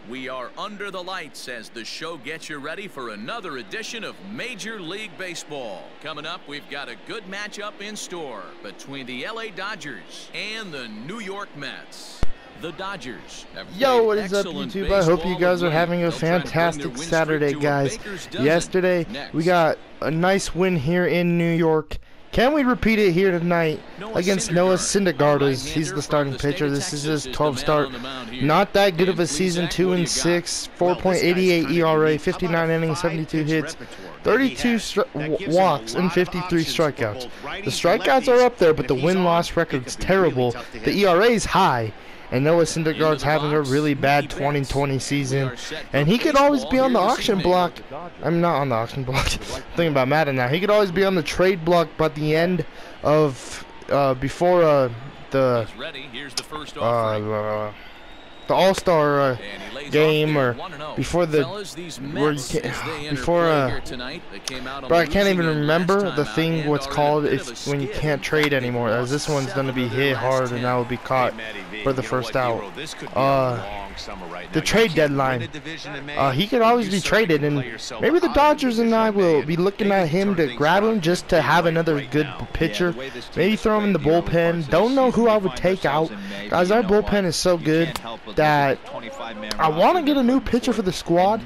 We are under the lights as the show gets you ready for another edition of Major League Baseball. Coming up, we've got a good matchup in store between the LA Dodgers and the New York Mets. The Dodgers. Yo, what is up, YouTube? I hope you guys are having a fantastic Saturday, guys. Yesterday, we got a nice win here in New York. Can we repeat it here tonight against Noah Syndergaard? He's the starting pitcher. This is his 12th start. Not that good of a season, 2-6, 4.88 ERA, 59 innings, 72 hits, 32 walks, and 53 strikeouts. The strikeouts are up there, but the win-loss record's terrible. The ERA is high. And Noah Syndergaard's having a really bad 2020 season. And he could always be on the auction block. I'm not on the auction block. Thinking about Madden now. He could always be on the trade block by the end of, before the All-Star game, or before the but I can't even remember the thing what's called if when you can't trade anymore, as this one's going to be hit hard and I will be caught for the first out. The trade deadline. He could always be traded, and maybe the Dodgers and I will be looking at him to grab him just to have another good pitcher. Maybe throw him in the bullpen. Don't know who I would take out. Guys, our bullpen is so good that I want to get a new pitcher for the squad,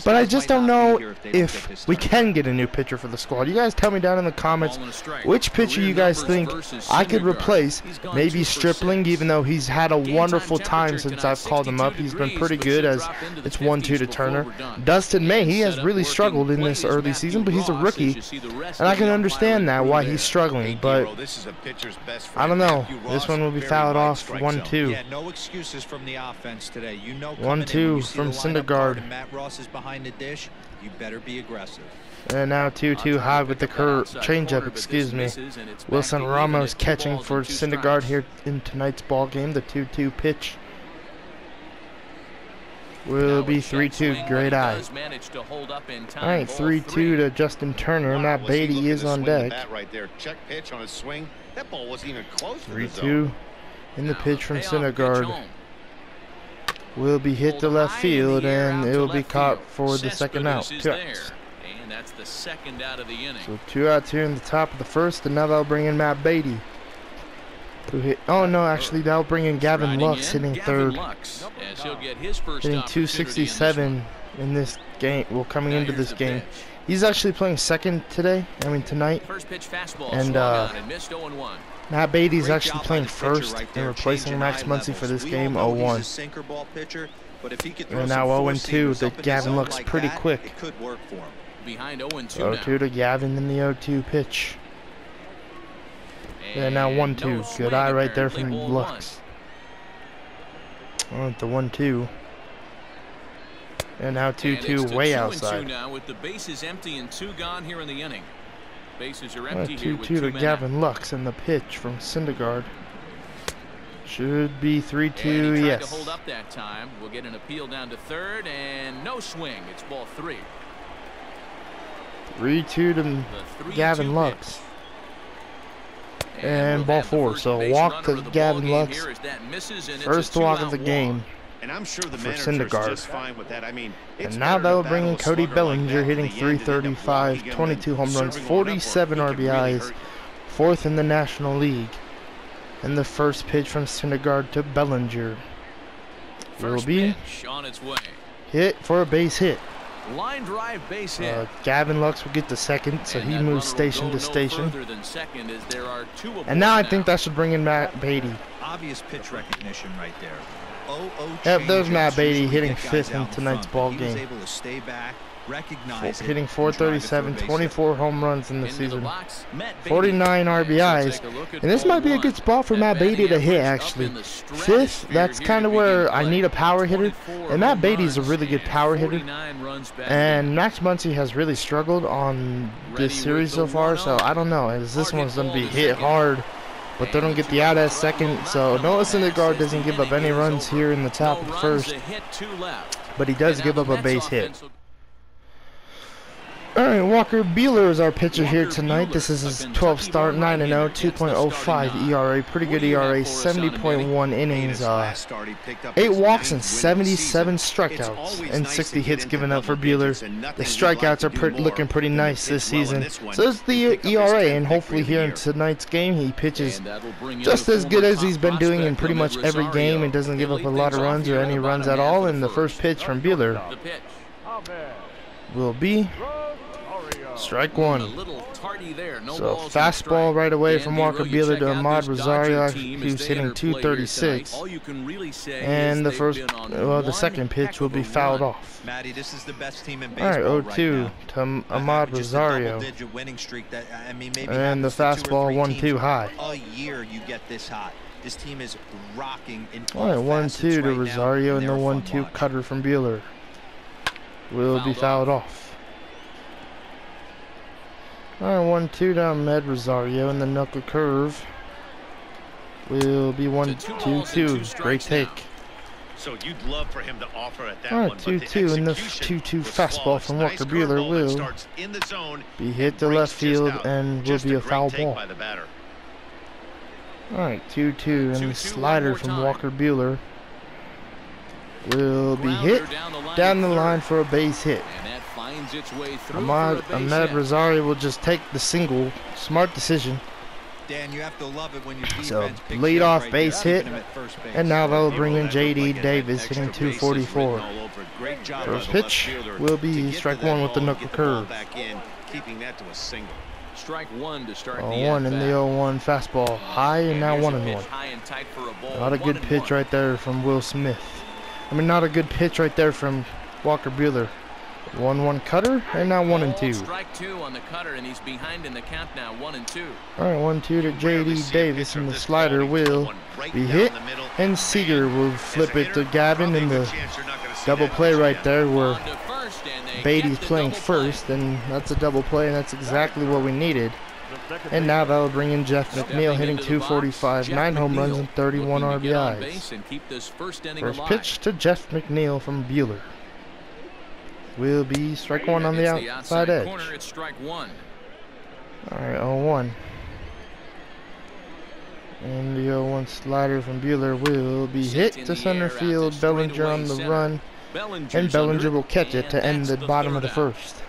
but I just don't know if we can get a new pitcher for the squad. You guys tell me down in the comments which pitcher you guys think I could replace. Maybe Stripling, even though he's had a wonderful time since I've called him up. He's been pretty good, as it's 1-2 to Turner. Dustin May, he has really struggled in this early season, but he's a rookie, and I can understand that, why he's struggling, but I don't know. This one will be fouled off 1-2. 1-2 from Syndergaard. And now 2-2 high with the changeup, excuse me. Wilson Ramos catching for Syndergaard here in tonight's ball game. The 2-2 pitch will be 3-2. Great eye. Alright, 3-2 to Justin Turner. Matt Beatty is on deck. 3-2 in the pitch from Syndergaard. Will be hit to left field, and it will be caught for the second out. 2 outs. And that's the second out of the inning. So 2 outs here in the top of the first, and now they'll bring in Matt Beatty. Who hit? Oh no, actually they'll bring in Gavin Lux hitting third. Hitting 267 in this game. Well, coming into this game. He's actually playing second today. I mean tonight. And Matt Beatty's actually playing first and replacing Max Muncy for this game, 0-1. And now 0-2 to Gavin Lux pretty quick. 0-2 to Gavin in the 0-2 pitch. And now 1-2. Good eye right there from Lux. On the 1-2. And now 2-2 way outside. Now with the bases empty and 2 gone here in the inning. Bases are empty here with 2-2 to Gavin Lux, and the pitch from Syndergaard should be 3-2. Yes. To hold up that time. We'll get an appeal down to third, and no swing. It's ball 3. 3-2 to Gavin Lux. And ball 4. So walk to Gavin Lux. First walk of the game. And I'm sure the for Syndergaard. And now they'll bring in Cody Bellinger, hitting 335, 22 home runs, 47 RBIs, 4th in the National League. And the first pitch from Syndergaard to Bellinger will be hit for a base hit. Line drive base hit. Gavin Lux will get the second, so he moves station to station. And now I think that should bring in Matt Beatty. Obvious pitch recognition right there. Yep, there's Matt Beatty hitting 5th in tonight's ball game. Hitting 437, 24 home runs in the season, 49 RBIs. And this might be a good spot for Matt Beatty to hit, actually. 5th, that's kind of where I need a power hitter. And Matt Beatty's a really good power hitter. And Max Muncy has really struggled on this series so far, so I don't know. As this one's going to be hit hard. But they don't get the out at second, so Noah Syndergaard doesn't give up any runs here in the top of the first. But he does give up a base hit. Alright, Walker Buehler is our pitcher here tonight. This is his 12th start, 9-0, 2.05 ERA. Pretty good ERA, 70.1 innings, 8 walks and 77 strikeouts, and 60 hits given up for Buehler. The strikeouts are looking pretty nice this season. So is the ERA, and hopefully here in tonight's game he pitches just as good as he's been doing in pretty much every game and doesn't give up a lot of runs or any runs at all. And the first pitch from Buehler will be strike one. So fastball right away from Walker Buehler to Ahmad Rosario, who's hitting 236. And the second pitch will be fouled off. All right, 0-2 to Ahmad Rosario. And the fastball 1-2 high. This team is rocking in all right, 1-2 to Rosario, and the 1-2 cutter from Buehler will be fouled off. Alright, 1-2 down Med Rosario, and the knuckle curve will be 1-2-2. Great take. So you'd love for him to offer at that Alright, 2-2, and the 2-2 fastball from Walker Buehler will be hit to left field and will be a foul ball. Alright, 2-2, and the slider from Walker Buehler will be hit down the line for a base hit. Ahmad Rosario will just take the single. Smart decision. Dan, you have to love it when you so lead off base hit, and now they'll bring in J.D. Davis hitting 244. First pitch will be strike one with the knuckle curve. Strike one to start 0-1 in the 0-1 fastball, high and now 1-1. Not a good pitch right there from Will Smith. Not a good pitch right there from Walker Buehler. 1-1 cutter, and now 1-2. Strike two on the cutter, and he's behind in the count now, 1-2. All right, 1-2 to J.D. Davis, and the slider will be hit, and Seager will flip it to Gavin in the double play right there where Beatty's playing first, and that's a double play, and that's exactly what we needed. And now that'll bring in Jeff McNeil hitting 245, 9 home runs and 31 RBIs. First pitch to Jeff McNeil from Buehler will be strike one on the outside edge. All right, 0-1. And the 0-1 slider from Buehler will be hit to center field. Bellinger on the run, and Bellinger will catch it to end the bottom of the first.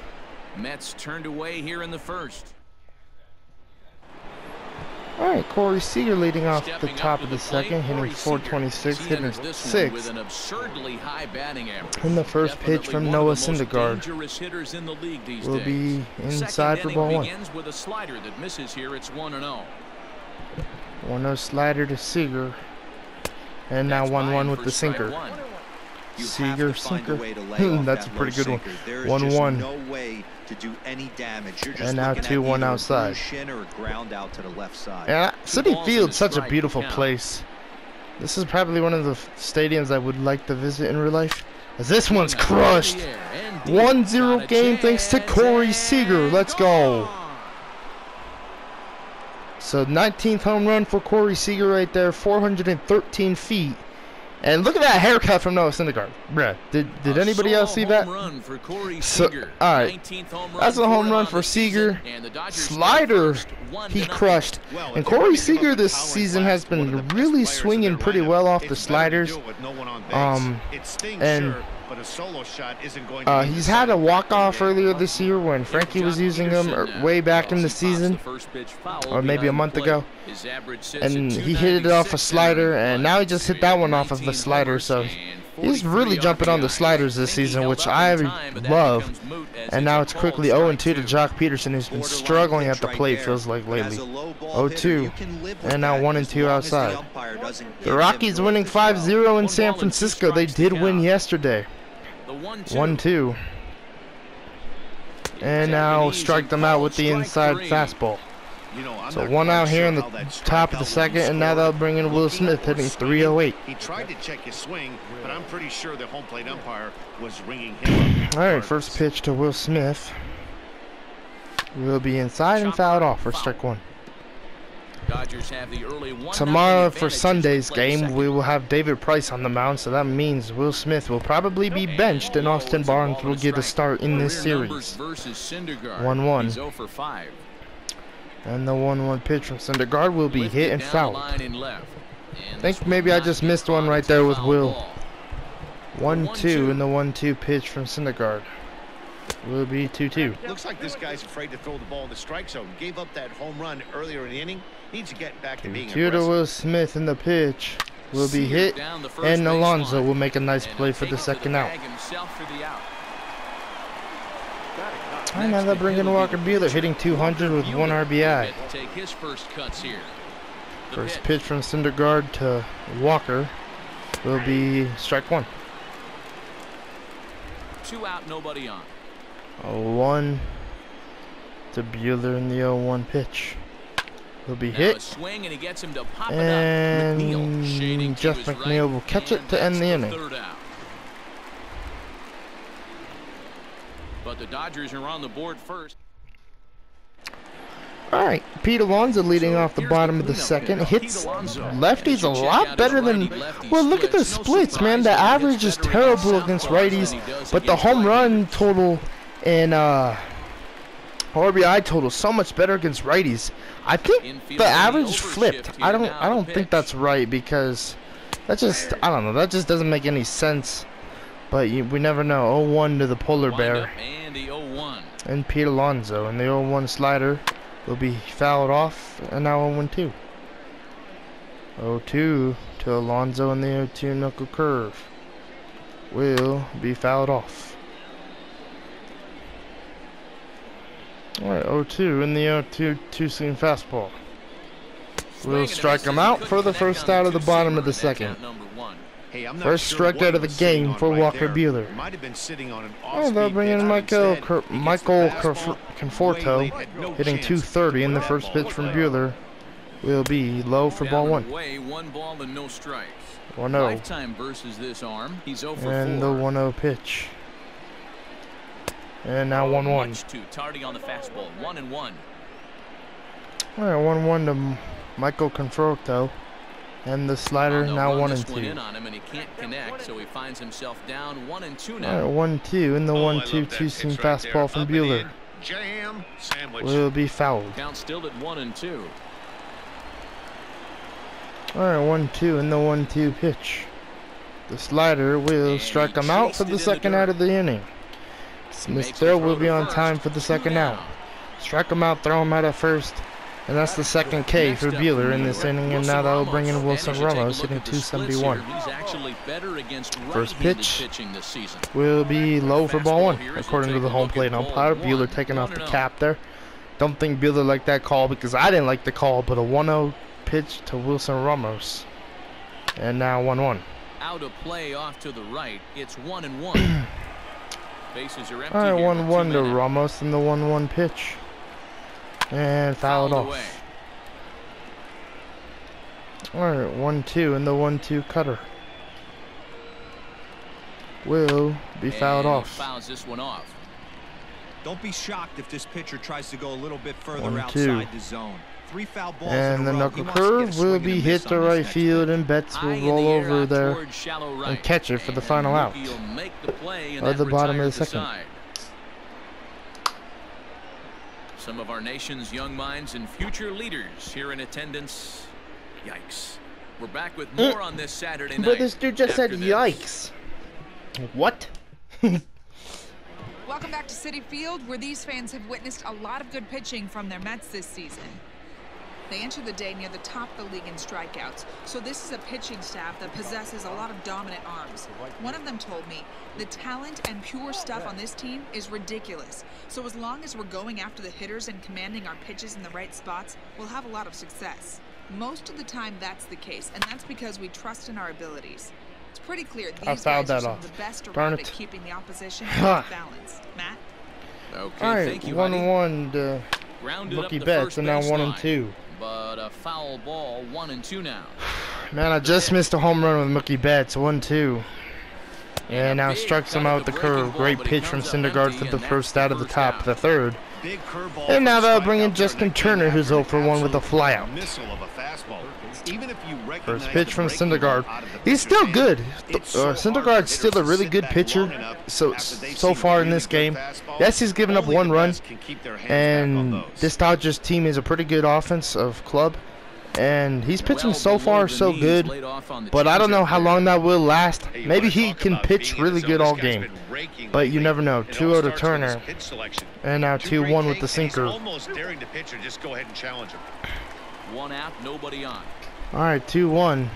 Mets turned away here in the first. All right, Corey Seager leading off the top of the second, hitting 426, hitting 6. And the first pitch from Noah Syndergaard will be inside for ball 1. 1-0 slider to Seager, and now 1-1 with the sinker. Seager sinker. That's a pretty good one. 1-1. To do any damage. And now 2-1 outside. Yeah, Citi Field's such a beautiful place. This is probably one of the stadiums I would like to visit in real life, as this one's crushed. 1-0 game thanks to Corey Seager. Let's go. So 19th home run for Corey Seager right there, 413 feet. And look at that haircut from Noah Syndergaard. Bruh, did anybody else see that? So, alright, that's a home run for Seager. Slider, he crushed. And Corey Seager this season has been really swinging pretty well off the sliders. He's had a walk-off earlier this year when Frankie was using him way back in the season, or maybe a month ago, and he hit it off a slider, and now he just hit that one off of the slider. So he's really jumping on the sliders this season, which I love. And now it's quickly 0-2 to Jock Peterson, who's been struggling at the plate, feels like lately. 0-2, and now 1-2 outside. The Rockies winning 5-0 in San Francisco. They did win yesterday. 1-2. And now strike them out with the inside fastball. So 1 out here in the top of the second, and now they'll bring in Will Smith hitting 308. He tried to check his swing, but I'm pretty sure the home plate umpire was ringing him up. All right, first pitch to Will Smith will be inside and fouled off for strike 1. Dodgers have the early 1-0 Tomorrow for advantage Sunday's to play game, second. we will have David Price on the mound, so that means Will Smith will probably be benched, and Austin Barnes will get a start in this series. 1-1. He's 0 for 5. And the 1-1 pitch from Syndergaard will be hit and fouled. I think maybe I just missed one right there with Will. 1-2 and the 1-2 pitch from Syndergaard will be 2-2. Looks like this guy's afraid to throw the ball in the strike zone. Gave up that home run earlier in the inning. Needs to get back to being aggressive. Will Smith in the pitch will be hit, and Alonso will make a nice play for the second out. And now they're bringing Walker Buehler, hitting 200 with 1 RBI. First pitch from Syndergaard to Walker will be strike 1. 2 out, nobody on. 0-1 to Buehler in the 0-1 pitch. He'll be hit, and Jeff McNeil will catch it to end the inning. But the Dodgers are on the board first. Alright, Pete Alonso leading off the bottom of the second. Hits lefties a lot better than... Well, look at the splits, man. The average is terrible against righties, but the home run total and RBI total so much better against righties. I think the average flipped. I don't think that's right, because that just, I don't know, that just doesn't make any sense. But we never know. 0-1 to the polar bear. And Pete Alonso, and the 0-1 slider will be fouled off, and now 0-1-2. 0-2 to Alonso, and the 0-2 knuckle curve will be fouled off. Alright, 0-2 in the 0-2 two-seam fastball. We'll strike him out for the first out of the bottom of the second. First strikeout of the game for Walker Buehler. Oh, they'll bring in Michael Conforto, hitting 230, and the first pitch from Buehler will be low for ball 1. 1-0. And the 1-0 pitch. And now 1-1. Alright, 1-1 to Michael Conforto. And the slider now 1-2. Alright, 1-2 and the 1-2 two-seam fastball from Buehler will be fouled. Count still at 1-2. Alright, 1-2 and the 1-2 pitch. The slider will strike him out for the second out of the inning. Smith throw will be on time for the second out. Strike him out, throw him out at first. And that's the second K for Buehler in this inning, and now that will bring in Wilson Ramos, hitting 271. First pitch will be low for ball 1, according to the home plate umpire. Buehler taking off the cap there. Don't think Buehler liked that call, because I didn't like the call, but a 1-0 pitch to Wilson Ramos. And now 1-1. Out of play off to the right, it's 1-1. Bases are empty. Alright, 1-1 to Ramos and the 1-1 pitch. And fouled off. Alright, 1-2 and the 1-2 cutter will be fouled off. Fouls this one off. Don't be shocked if this pitcher tries to go a little bit further outside the zone. 3 foul balls and the knuckle curve will be hit to right field, and Betts will roll over there and catch it for the final out at the bottom of the second. Some of our nation's young minds and future leaders here in attendance. Yikes. We're back with more on this Saturday night. But this dude just said yikes. What? Welcome back to Citi Field, where these fans have witnessed a lot of good pitching from their Mets this season. They enter the day near the top of the league in strikeouts, so this is a pitching staff that possesses a lot of dominant arms. One of them told me, the talent and pure stuff on this team is ridiculous. So as long as we're going after the hitters and commanding our pitches in the right spots, we'll have a lot of success. Most of the time that's the case, and that's because we trust in our abilities. It's pretty clear these guys are some of the best around at keeping the opposition balanced. Matt? Okay, all right, thank you, 1-1 to Mookie Betts, and now 1-2. But a foul ball, 1-2 now. Man, I just missed a home run with Mookie Betts, 1-2. And now strikes him out with the curve. Great pitch from Syndergaard for the first out of the top of the third. Big curveball. And now they'll bring in Justin Turner, who's 0 for 1 with a flyout. Missile of a fastball. Even if you recognize First pitch from the breaking Syndergaard. ball out of the He's pitcher's still hand, good. it's so hard for Syndergaard's still a hitters to really sit good back pitcher. long enough So after they've so seen far a in this really game, good fastball. yes, he's given up Only 1 the run. best can keep their hands back on And those. this Dodgers team is a pretty good offensive club. And he's pitching so far so good. But I don't know how long that will last. Hey, you Maybe wanna he talk can about pitch being in really the zone? good This all guy's game. been raking But you lately. never know. It all 2-0 to starts with his Turner. pitch selection. And now 2-1 with the sinker. Almost daring the pitcher, just go ahead and challenge him. 1 out, nobody on. All right, 2-1.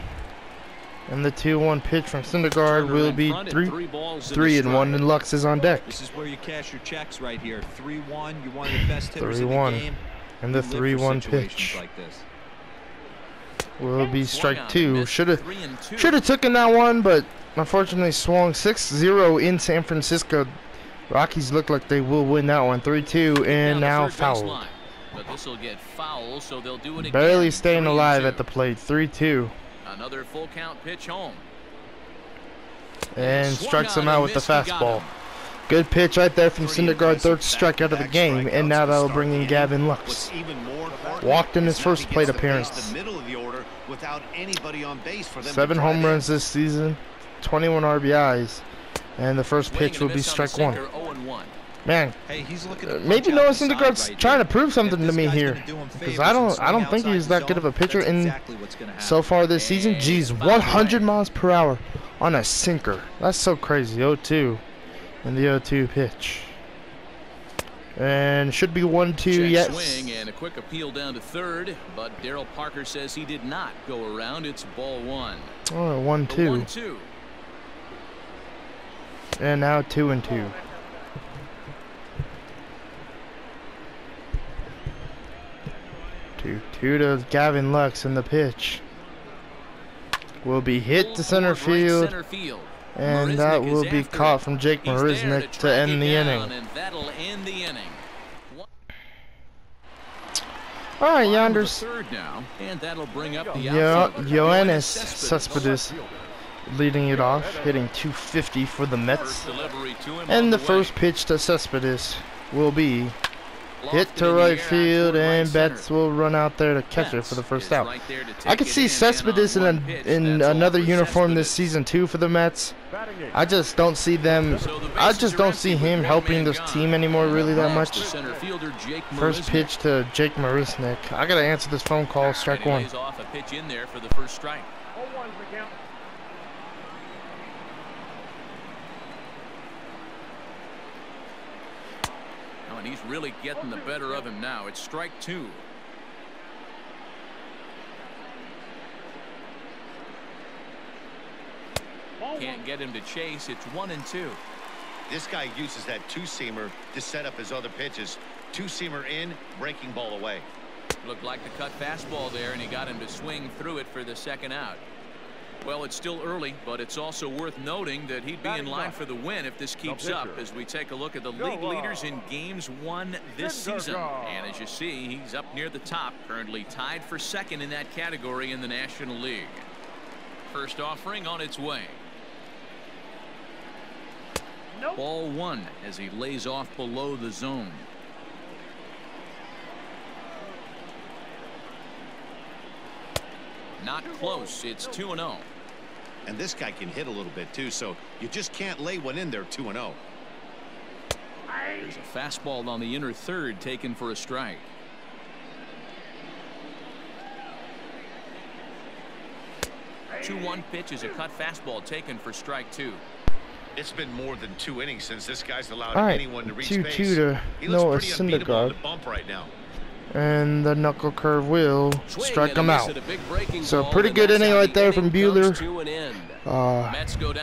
And the 2-1 pitch from Syndergaard will be 3-1, and Lux is on deck. This is where you cash your checks right here. 3-1. You're one of the best hitters in the 3-1. game. And the You live for 3-1 situations pitch like this. will be strike 2. Should have taken that one, but unfortunately swung 6-0 in San Francisco. Rockies look like they will win that one. 3-2, and now fouled. But this will get foul, so they'll do it again. Barely staying alive 3-2. at the plate. 3-2. Another full count pitch home. And strikes him out with the fastball. Good pitch right there from Syndergaard. Third strikeout of the game, and now that'll bring in Gavin Lux. Walked in his first plate appearance. 7 home runs this season, 21 RBIs, and the first pitch will be strike 1. Man, Hey, he's looking maybe Noah Syndergaard's trying to prove something to me here, because I don't think he's that good of a pitcher in so far this season. Geez, 100 miles per hour on a sinker. That's so crazy. 0-2 in the 0-2 pitch. And should be 1-2, yes. Swing and a quick appeal down to third, but Darryl Parker says he did not go around. It's ball 1. Oh, 1-2. 1-2. And now 2-2. Two to Gavin Lux, in the pitch will be hit to center field, and that will be caught from Jake Marisnick to end the inning. All right, Yonders. Yoenis Cespedes leading it off, hitting .250 for the Mets. And the first pitch to Cespedes will be hit to right field, and Betts will run out there to catch it for the first out. I could see Cespedes in another uniform this season too for the Mets. I just don't see them. I just don't see him helping this team anymore really that much. First pitch to Jake Marisnick. I gotta answer this phone call. Strike 1. And he's really getting the better of him now. It's strike 2. Can't get him to chase. It's 1-2. This guy uses that two-seamer to set up his other pitches. Two-seamer in, breaking ball away. Looked like the cut fastball there, and he got him to swing through it for the second out. Well, it's still early, but it's also worth noting that he'd be in line for the win if this keeps up as we take a look at the league leaders in games won this season. And as you see, he's up near the top, currently tied for second in that category in the National League. First offering on its way. Ball 1 as he lays off below the zone. Not close. It's 2-0. And this guy can hit a little bit too, so you just can't lay one in there 2-0. There's a fastball on the inner third taken for a strike. The 2-1 pitch is a cut fastball taken for strike 2. It's been more than 2 innings since this guy's allowed All right, anyone to reach 2-2 base. to Noah Syndergaard. Bump right now. And the knuckle curve will strike him out. So pretty good inning right there from Buehler.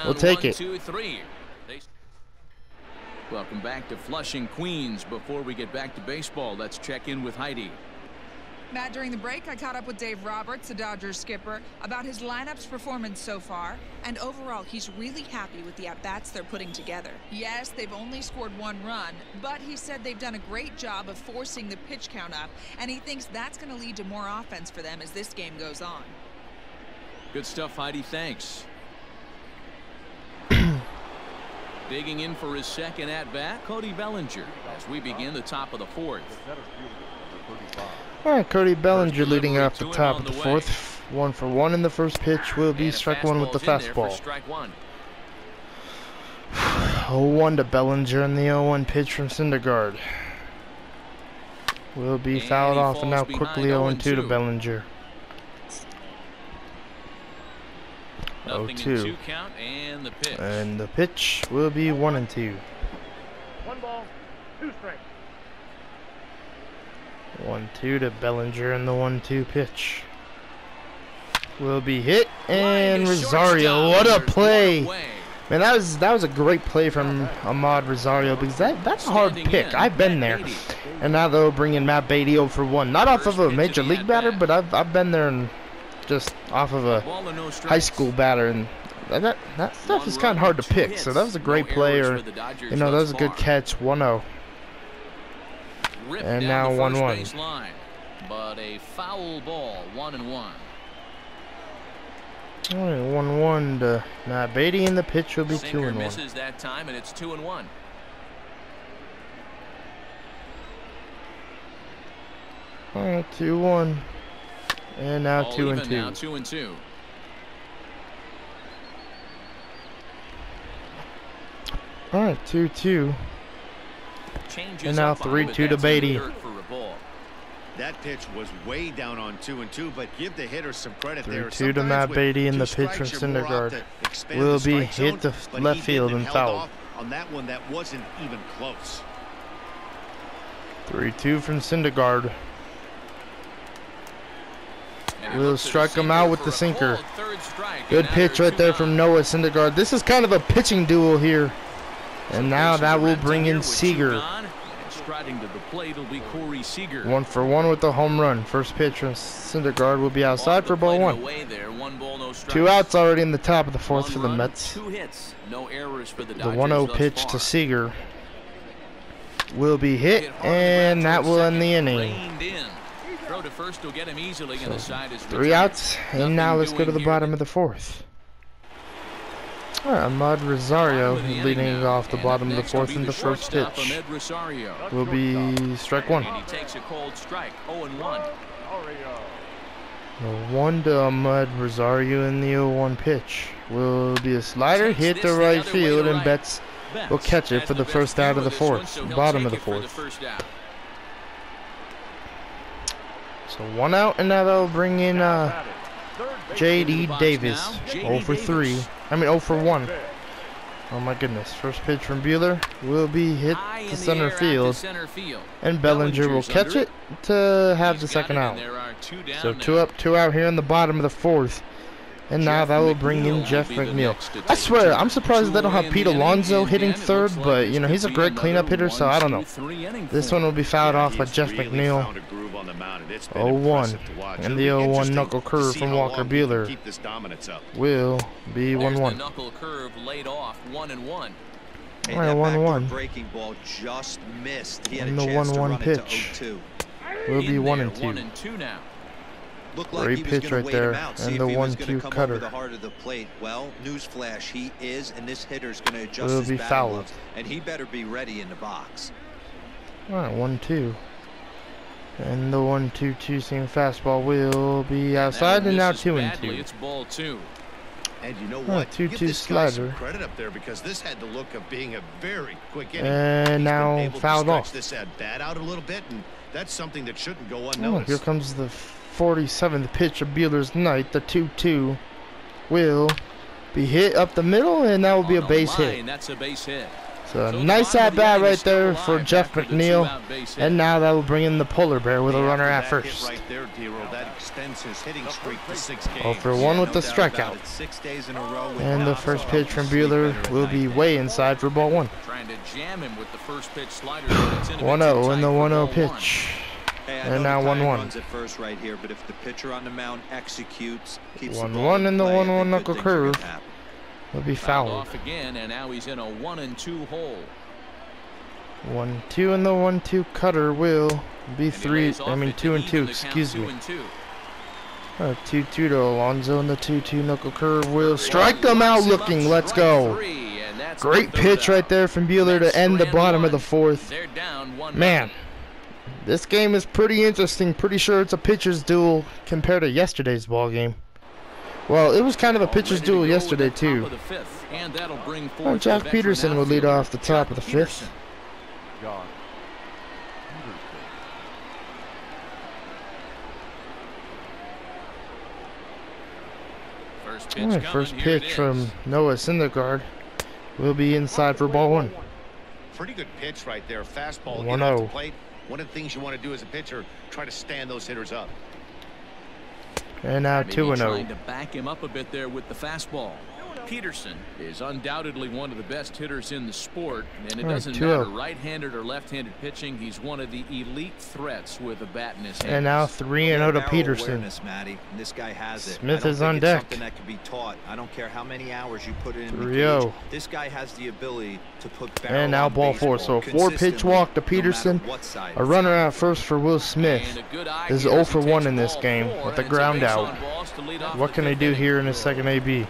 We'll take it. Welcome back to Flushing, Queens. Before we get back to baseball, let's check in with Heidi. Matt, during the break, I caught up with Dave Roberts, the Dodgers skipper, about his lineup's performance so far. And overall, he's really happy with the at-bats they're putting together. Yes, they've only scored 1 run, but he said they've done a great job of forcing the pitch count up, and he thinks that's going to lead to more offense for them as this game goes on. Good stuff, Heidi. Thanks. Digging in for his second at-bat, Cody Bellinger, as we begin the top of the fourth. All right, Cody Bellinger leading off the top of the fourth. 1 for 1 in the first pitch will be strike one with the fastball. 0-1 to Bellinger, and the 0-1 pitch from Syndergaard will be fouled off, and now quickly 0-2 to Bellinger. 0-2, and the pitch will be 1-2. 1 ball, 2 strikes. 1-2 to Bellinger, and the 1-2 pitch will be hit, and Rosario, what a play! Man, that was a great play from Ahmad Rosario, because that's a hard pick. I've been there, and now they'll bring in Matt Beatty 0 for 1. Not off of a major league batter, but I've been there and just off of a high school batter, and that stuff is kind of hard to pick. So that was a great play, or that was a good catch. 1-0, and now 1-1. But a foul ball, 1-1. All right, 1-1 to Matt Beatty, and the pitch will be 2-1. Misses that time, and it's 2-1. All right, 2-1, and now 2-2. Now 2-2. All right, 2-2, and now 3-2 to Beatty. That pitch was way down on 2-2, but give the hitter some credit there. 3-2 to Matt Beatty, and the pitch from Syndergaard will be hit to left field and fouled. On that one, that wasn't even close. 3-2 from Syndergaard. Will strike him out with the sinker. Good pitch right there from Noah Syndergaard. This is kind of a pitching duel here, and now that will bring in Seager. Striding to the plate will be Corey Seager. 1 for 1 with the home run. First pitch from Syndergaard will be outside for ball 1. 2 outs already in the top of the fourth for the Mets. 2 hits, no errors for the 1-0 pitch to Seager will be hit, and that will end the inning. Throw to first will get him easily, and the side is 3 outs, and now let's go to the bottom of the fourth. All right, Ahmad Rosario leading off the bottom of the fourth in the first pitch will be strike 1. And he takes a cold strike, 0-1. 1 to Ahmad Rosario, in the 0-1 pitch will be a slider hit to right field, and Betts will catch it for the first out of the fourth, bottom of the fourth. So 1 out, and now they'll bring in J.D. Davis, 0 for 1. Oh my goodness. First pitch from Buehler will be hit to center field, and Bellinger will catch it to have the second out. So 2 up, 2 out here in the bottom of the fourth. And now that will bring in Jeff McNeil. I swear, I'm surprised they don't have Pete Alonso hitting third, but he's a great cleanup hitter, so I don't know. This one will be fouled off by Jeff McNeil. 0-1, and the 0-1 knuckle curve from Walker Buehler will be 1-1. Knuckle curve laid off 1-1. All right, 1-1. Breaking ball just missed. And the 1-1 pitch will be 1-2. now. Great pitch right there, and the 1-2 cutter the heart of the plate. Well, newsflash, he is, and this hitter's going to adjust will his be fouled, and he better be ready in the box. All right, 1-2, and the 1-2 seam fastball will be outside, and now 2-2. It's ball 2. And you know what? 2-2 slider. Credit up there, because this had the look of being a very quick inning. And now fouled off. This at bat out a little bit, and that's something that shouldn't go Oh, unnoticed. here comes the 47th pitch of Buehler's night. The 2-2 will be hit up the middle, and that will be a base hit. That's a base hit. So a nice at bat right there for Jeff McNeil, and now that will bring in the polar bear with a runner at first. Right there, that extends his hitting streak to 6 games. 0 for 1 with the strikeout. 6 days in a row. And the first pitch from Buehler will be way inside for ball 1. Trying to jam him with the first pitch slider. 1-0 in the 1-0 pitch. And now 1-1. At first right here, but if the pitcher on the mound executes, 1-1 in the 1-1 knuckle curve will be fouled. Off again, and now he's in a 1-2 hole. 1-2 in the 1-2 cutter will be 2-2. Excuse me. 2-2 to Alonso, and the 2-2 knuckle curve will strike them out looking. Let's go. Great pitch right there from Buehler to end the bottom of the fourth. Man, this game is pretty interesting. Pretty sure it's a pitcher's duel compared to yesterday's ball game. Well, it was kind of a pitcher's duel yesterday too. Jack Peterson would lead off the top of the fifth. Alright, first pitch from Noah Syndergaard will be inside for ball one. Pretty good pitch right there. Fastball. 1-0. One of the things you want to do as a pitcher, try to stand those hitters up. And now 2-0. Trying to back him up a bit there with the fastball. Peterson is undoubtedly one of the best hitters in the sport, and it doesn't matter right-handed or left-handed pitching. He's one of the elite threats with a bat in his hands. And now 3-0 to Peterson. This guy has it. Smith is on deck. Something that can be taught. I don't care how many hours you put in. 3-0. This guy has the ability to put. And now ball four. So a 4-pitch walk to Peterson. A runner out first for Will Smith. This is 0 for 1 in this game with a ground out. What can they do here in the second AB?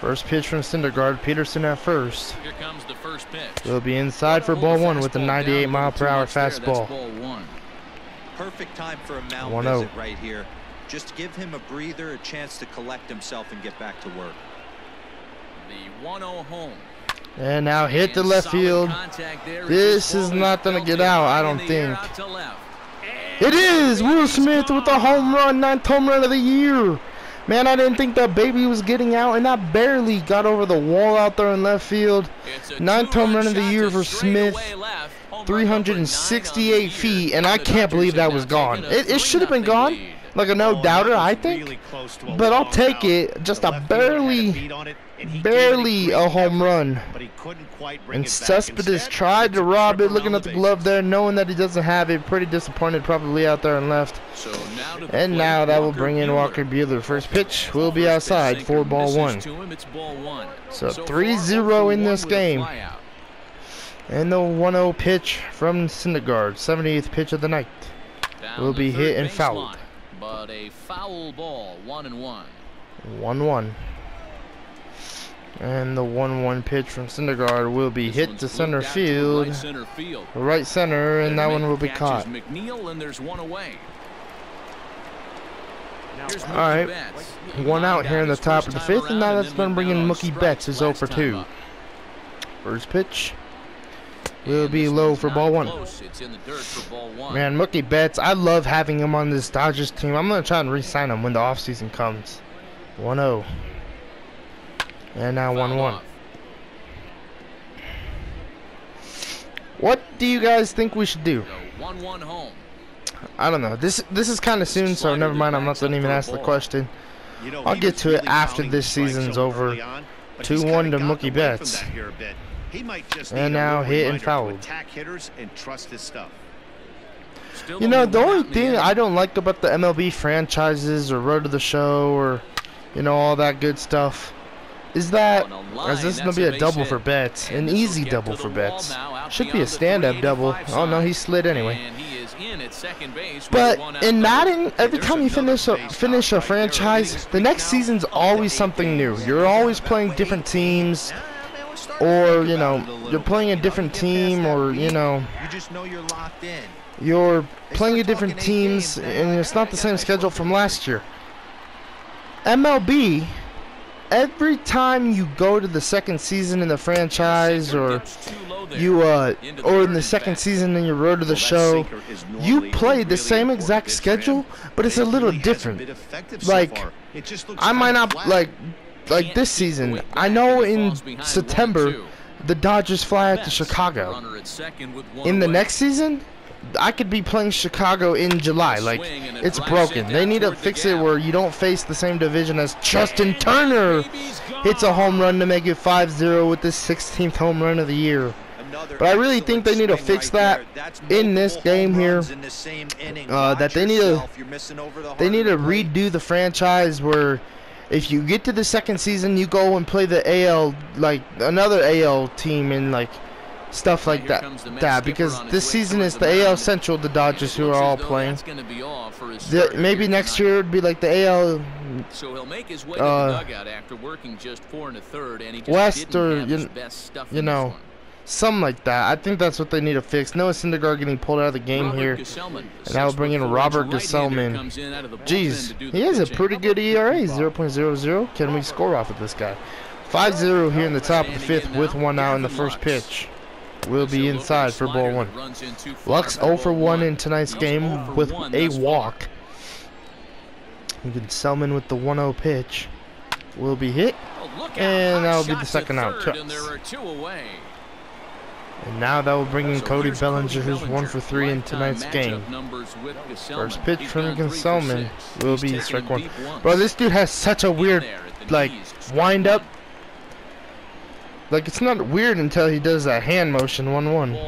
First pitch from Syndergaard. Peterson at first. Here comes the first pitch. Will be inside for ball one with a 98-mile-per-hour fastball. Perfect time for a mound visit right here. Just give him a breather, a chance to collect himself and get back to work. The 1-0 home. And now hit to left field. This is not going to get out, I don't think. It is! Will Smith with the home run, 9th home run of the year. Man, I didn't think that baby was getting out, and that barely got over the wall out there in left field. 9th home run of the year for Smith. 368 feet, and I can't believe that was gone. It should have been gone, like a no-doubter, I think. But I'll take it. Just a barely a home run. And Cespedes tried to rob it, looking at the glove there, knowing that he doesn't have it. Pretty disappointed probably out there and left. And now that will bring in Walker Buehler. First pitch will be outside for ball one. So 3-0 in this game. And the 1-0 pitch from Syndergaard, 78th pitch of the night, will be hit and fouled. But a foul ball, 1-1. 1-1. And the 1-1 pitch from Syndergaard will be hit to center field. Right center, and that one will be caught. Alright, one out here in the top of the fifth, and now that's going to bring in Mookie Betts, who's 0 for 2. First pitch will be low for ball one. Man, Mookie Betts, I love having him on this Dodgers team. I'm going to try and re-sign him when the offseason comes. 1-0. And now 1-1. What do you guys think we should do? 1-1 home. I don't know. This is kind of soon, so never mind. I'm not going to even ask the question. I'll get to it after this season's over. 2-1 to Mookie Betts. And now hit and fouled. You know, the only thing I don't like about the MLB franchises or Road to the Show or, you know, all that good stuff is that, as this is going to be a double for Betts, an easy double for Betts. Should be a stand-up double. Oh, no, he slid anyway. But in Madden, every time you finish a franchise, the next season's always something new. You're always playing different teams, or, you know, you're playing a different team, or, you know, you're playing a different teams, and it's not the same schedule from last year. MLB, every time you go to the second season in the franchise, or you or in the second season in your Road to the Show, you play the same exact schedule, but it's a little different. Like, I might not like this season. I know in September the Dodgers fly out to Chicago. In the next season, I could be playing Chicago in July. Like, it's broken. They need to fix it where you don't face the same division as Justin Turner. Hits a home run to make it 5-0 with his 16th home run of the year. But I really think they need to fix that in this game here. That they need to redo the franchise where if you get to the second season, you go and play the AL, like another AL team in like stuff like that. Because this season is the AL Central, the Dodgers who are all playing. Maybe next year it'd be like the AL so he'll make his way to the dugout after working just 4 1/3, and he just West, or you know, something like that. I think that's what they need to fix. Noah Syndergaard getting pulled out of the game here, and now we'll bring in Robert Gesellman. Jeez, he has a pretty good ERA, 0.00. Can we score off of this guy? 5-0 here in the top of the 5th with 1 out in the first pitch. Will be inside for ball 1. Lux 0 for 1 in tonight's game with a walk. Gesellman with the 1-0 pitch will be hit, and that will be the second out. And now that will bring in Cody Bellinger, who's 1 for 3 in tonight's game. First pitch from Gesellman will be strike 1. Bro, this dude has such a weird, like, wind up. Like, it's not weird until he does that hand motion. 1-1.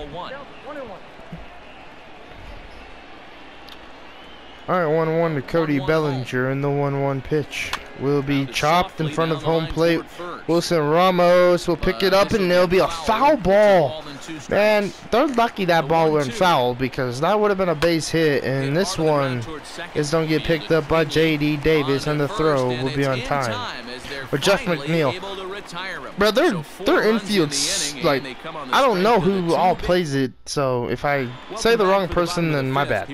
Alright, 1-1 to Cody Bellinger, and the 1-1 pitch will be chopped in front of home plate. Wilson Ramos will pick it up, and it'll be a foul ball. Man, they're lucky that ball went foul, because that would have been a base hit, and this one is going to get picked up by J.D. Davis, and the throw will be on time. Or Jeff McNeil. Bro, their infield's, like, I don't know who all plays it, so if I say the wrong person, then my bad.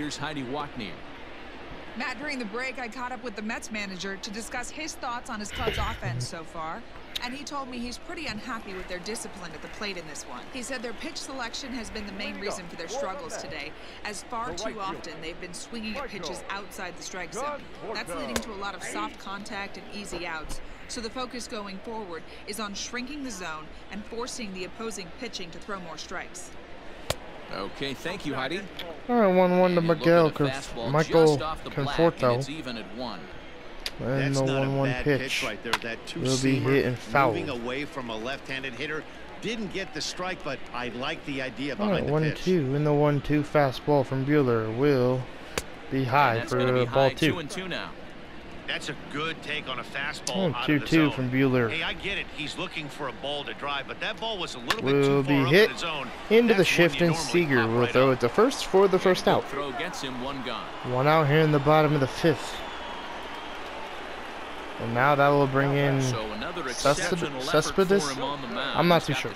Matt, during the break, I caught up with the Mets manager to discuss his thoughts on his club's offense so far, and he told me he's pretty unhappy with their discipline at the plate in this one. He said their pitch selection has been the main reason for their struggles today, as far too often they've been swinging at pitches outside the strike zone. That's leading to a lot of soft contact and easy outs, so the focus going forward is on shrinking the zone and forcing the opposing pitching to throw more strikes. Okay, thank you, Heidi. Alright, 1-1 to Michael Conforto. And the 1-1 pitch right there. That will be hit and fouled. Moving away from a left-handed hitter. Didn't get the strike, but I like the idea Alright, behind the pitch. 1-2, and the 1-2 fastball from Buehler will be high for ball 2. 2-2 now. That's a good take on a fastball. 2-2 from Buehler. Hey, I get it. He's looking for a ball to drive, but that ball was a little bit Will too be far hit up in the zone. into the shift, and Seager will throw it to first for the first out. Throw gets him 1 gone. 1 out here in the bottom of the 5th. And now that will bring in Cespedes. I'm not too sure.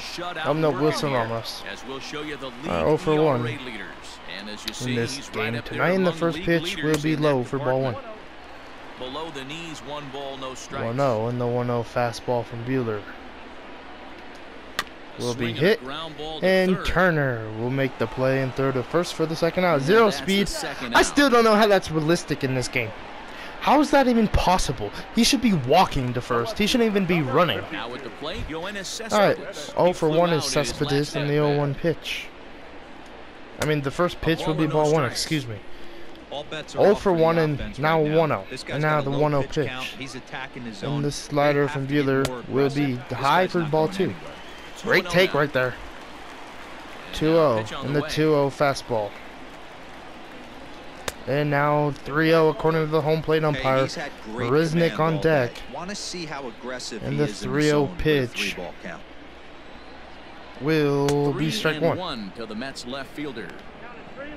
No, Wilson Ramos. 0 for 1 in this game. Tonight in the first pitch will be low for ball 1. Below the knees, 1 ball, no strikes. 1-0, and the 1-0 fastball from Buehler will be hit, and Turner will make the play and throw to first for the second out. 0 speed. I still don't know how that's realistic in this game. How is that even possible? He should be walking to first. He shouldn't even be running. Alright, 0 for 1 is Cespedes in the 0-1 pitch. I mean, the first pitch will be ball 1, excuse me. 0 for 1 and now 1-0. And now the 1-0 pitch. And the slider from Buehler will be high for ball 2. Great take right there. 2-0 and the 2-0 fastball. And now 3-0 according to the home plate umpire. Marisnik on deck. And the 3-0 pitch will be strike 1 to the Mets left fielder.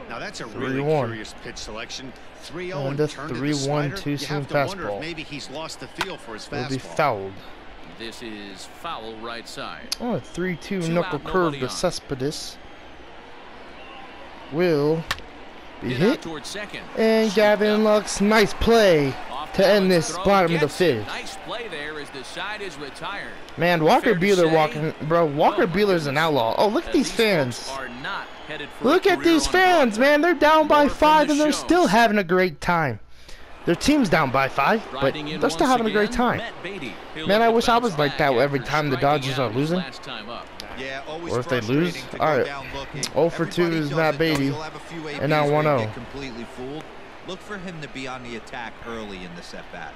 Now that's a really curious pitch selection. 3-0 and the 3-1 two-seam fastball. Maybe he's lost the feel for his fastball. Will be fouled. This is foul right side. Oh, 3-2 knuckle curve to Cespedes. Will be hit. And Gavin Lux, nice play to end this bottom of the 5th. Nice play there as the side is retired. Man, Walker Buehler walking, bro. Walker Buehler's an outlaw. Oh, look at these fans. Look at these fans, man. They're down by 5 and they're still having a great time. Their team's down by 5, but they're still having a great time. Man, I wish I was like that every time the Dodgers are losing. Or if they lose. Alright. 0 for 2 is Matt Beatty. And now 1-0. Look for him to be on the attack early in the set-bat.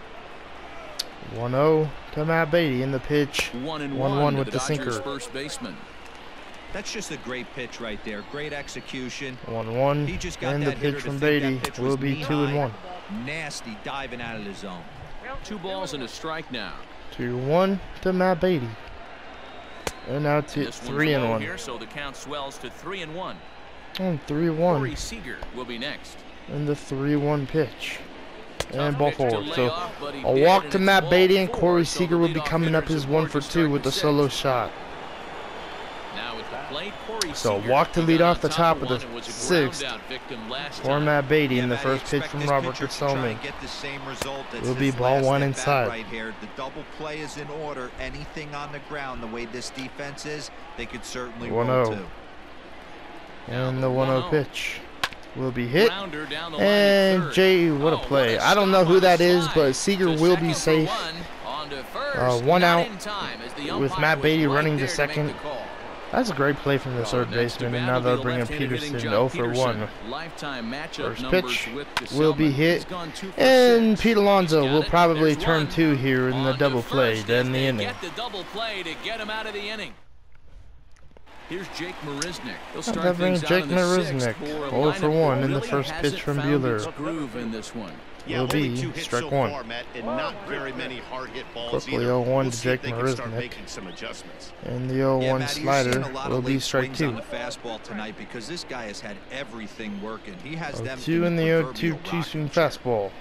1-0 to Matt Beatty in the pitch. 1-1 with the sinker. First baseman. That's just a great pitch right there. Great execution. 1-1. And the pitch from Beatty will be 2-1. Nasty diving out of the zone. 2 balls and a strike now. 2-1 to Matt Beatty. And now to 3-1 here, so the count swells to 3-1. And 3-1. Corey Seager will be next. And the 3-1 pitch. And ball forward. So a walk to Matt Beatty, and Corey Seager will be coming up his 1-for-2 with the solo shot. So walk to lead off the top of the 6th for Matt Beatty, and the first pitch from Robert Gesellman will be ball 1 inside. Right here, the double play is in order. Anything on the ground, the way this defense is, they could certainly roll too. And the 1-0 pitch will be hit. And Jay, what a play. I don't know who that is, but Seager will be safe. 1 out with Matt Beatty running to second. That's a great play from the third baseman, and now they'll bring in Peterson 0-for-1. First pitch will be hit, and Pete Alonso will probably turn 2 here in the double play to end the inning. Here's Jake Marisnick. That brings Jake Marisnick 0-for-1 in the first pitch from Buehler. Will be strike 1. Quickly 0-1 to Jake Marisnick. And the 0-1 slider will be strike 2. 0-2 in the 0-2 too-soon fastball.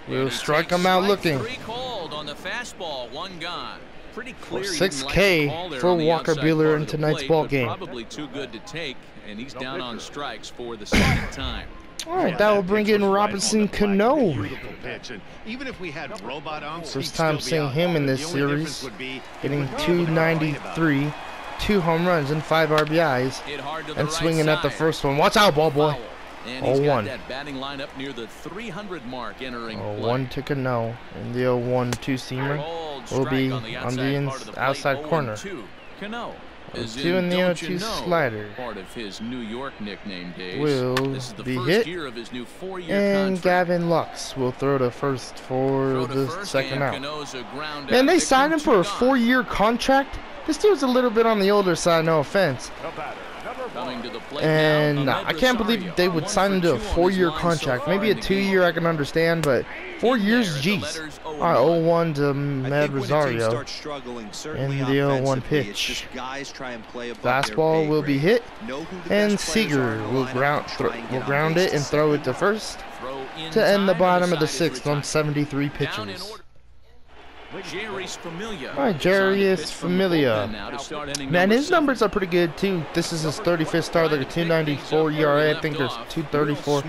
We'll strike him out looking. For 6K for Walker Buehler in tonight's ball game. Probably too good to take, and he's down on strikes for the second time. All right, that will bring in Robinson Cano. First time seeing him in this series, getting 293, 2 home runs and 5 RBIs, and swinging at the first one. Watch out, ball boy. 0-1. 0-1 to Cano, and the 0-1 two-seamer will be on the outside corner. 2 in the 0-2 slider will be hit, and Gavin Lux will throw to first for the second out. Man, they signed him for a 4-year contract. This dude's a little bit on the older side, no offense. And I can't believe they would sign him to a 4-year contract. Maybe a 2-year I can understand, but 4 years, jeez. All right, 0-1 to Med Rosario. And the 0-1 pitch. Fastball will be hit, and Seager will ground it and throw it to first to end the bottom of the 6th on 73 pitches. Alright, Jarius Familia. Man, his numbers are pretty good too. This is his 35th start, like a 294 ERA. I think there's 234.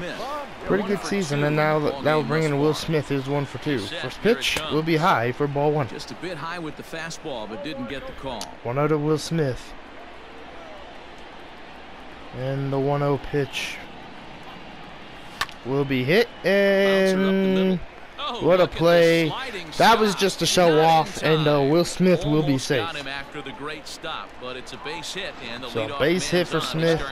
Pretty good season, and now that will bring in Will Smith, who's 1-for-2. First pitch will be high for ball 1. Just a bit high with the fastball, but didn't get the call. 1-0 to Will Smith. And the 1-0 pitch will be hit, and what a play. That was just to show off, and Will Smith will be safe. So base hit for Smith,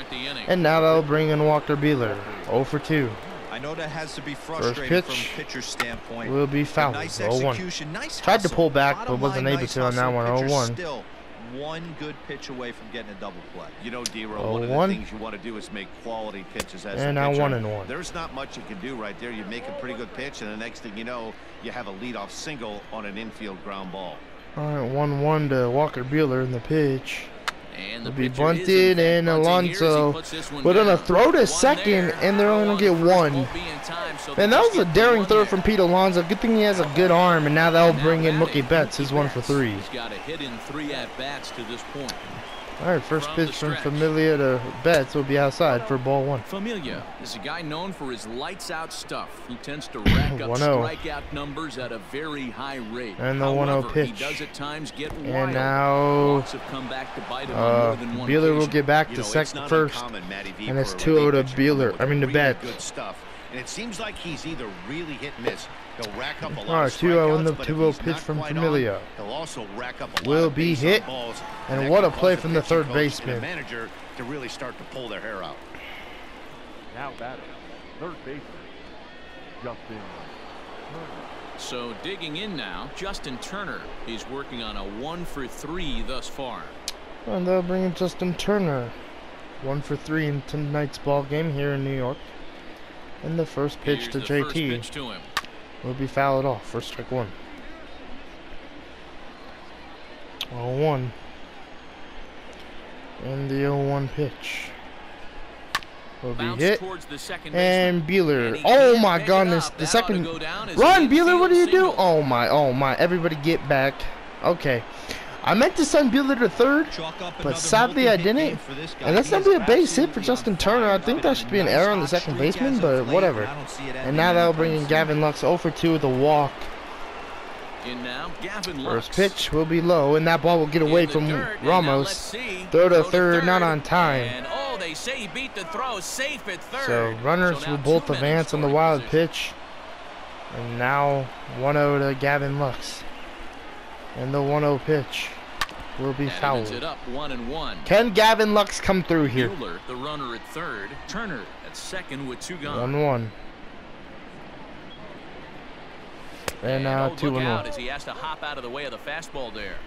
and now that'll bring in Walker Buehler. 0-for-2. I know that has to be frustrating from a pitcher's standpoint. Will be fouled. 0-1. Tried to pull back, but wasn't able to on that one. 0-1. Still one good pitch away from getting a double play. You know, D-Roll, one of the things you want to do is make quality pitches as and a pitcher. Now 1-1. There's not much you can do right there. You make a pretty good pitch, and the next thing you know, you have a leadoff single on an infield ground ball. All right, 1-1 to Walker Buehler in the pitch. Will be bunted, and Alonso will gonna throw to second, and they're only gonna get 1. Man, that was a daring throw from Pete Alonso. Good thing he has a good arm, and now that'll bring in Mookie Betts, who's 1-for-3. He's got a hit in 3 at-bats to this point. All right, first pitch from Familia to Betts will be outside for ball 1. Familia is a guy known for his lights-out stuff. He tends to rack up strikeout numbers at a very high rate. And the 1-0 pitch. He does at times get wild. And now Buehler will get back to second first, and it's 2-0 to Buehler. I mean to Betts. And it seems like he's either really hit and miss. He'll rack up a lot All right, 2-0 in the 2-0 pitch from Familia. He'll also rack up a lot will of be hit, and what a play from the third baseman. Manager to really start to pull their hair out. Now batting, third baseman, Justin Turner. So digging in now, Justin Turner. He's working on a 1-for-3 thus far. And they'll bring in Justin Turner. 1-for-3 in tonight's ball game here in New York. And the first pitch to JT will be fouled off for strike 1. 0-1. And the 0-1 pitch will be hit. And Buehler. Oh my goodness. The second. Run, Buehler. What do you do? Oh my. Everybody get back. Okay. I meant to send Buehler to third, but sadly I didn't. And that's going to be a base hit for Justin Turner. I think that should be an error on the second baseman, but whatever. And now that'll bring in Gavin Lux 0 for 2 with a walk. First pitch will be low, and that ball will get away from Ramos. Throw to third, not on time. So runners will both advance on the wild pitch. And now 1-0 to Gavin Lux. And the 1-0 pitch will be fouled. Can Gavin Lux come through here? Buehler, the runner at third. Turner at second with 2 gone. 1-1. And now 2-1. As he has to hop out of the way of the fastball there.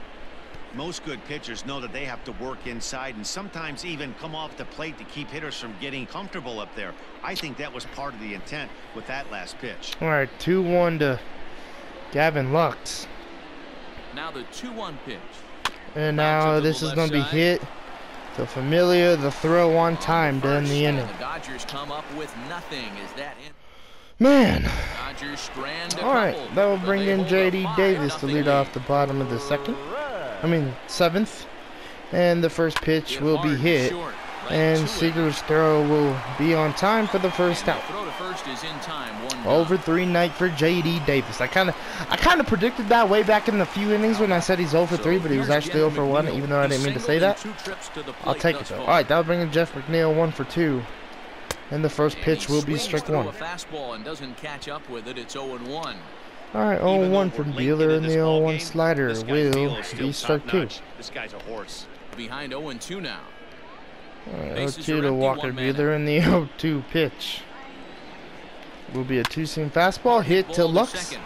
Most good pitchers know that they have to work inside and sometimes even come off the plate to keep hitters from getting comfortable up there. I think that was part of the intent with that last pitch. All right, 2-1 to Gavin Lux. Now the 2-1 pitch. And now this is going to be hit to Familia. The throw on time to end the inning. The Dodgers come up with nothing. Is that it? Man. All right, that will bring in J.D. Davis to lead off the bottom of the seventh. And the first pitch will be hit. And Seager's throw will be on time for the first out. 0-for-3 night for J.D. Davis. I kind of predicted that way back in the few innings when I said he's 0-for-3, but he was actually 0-for-1, even though I didn't mean to say that. I'll take it though. All right, that'll bring in Jeff McNeil 1-for-2. And the first pitch will be strike 1. All right, 0-1 from Buehler, and the 0-1 slider will be strike 2. This guy's a horse. Behind 0-2 now. All right, 0-2 to Walker Buehler, and the 0-2 pitch will be a 2-seam fastball hit to Lux,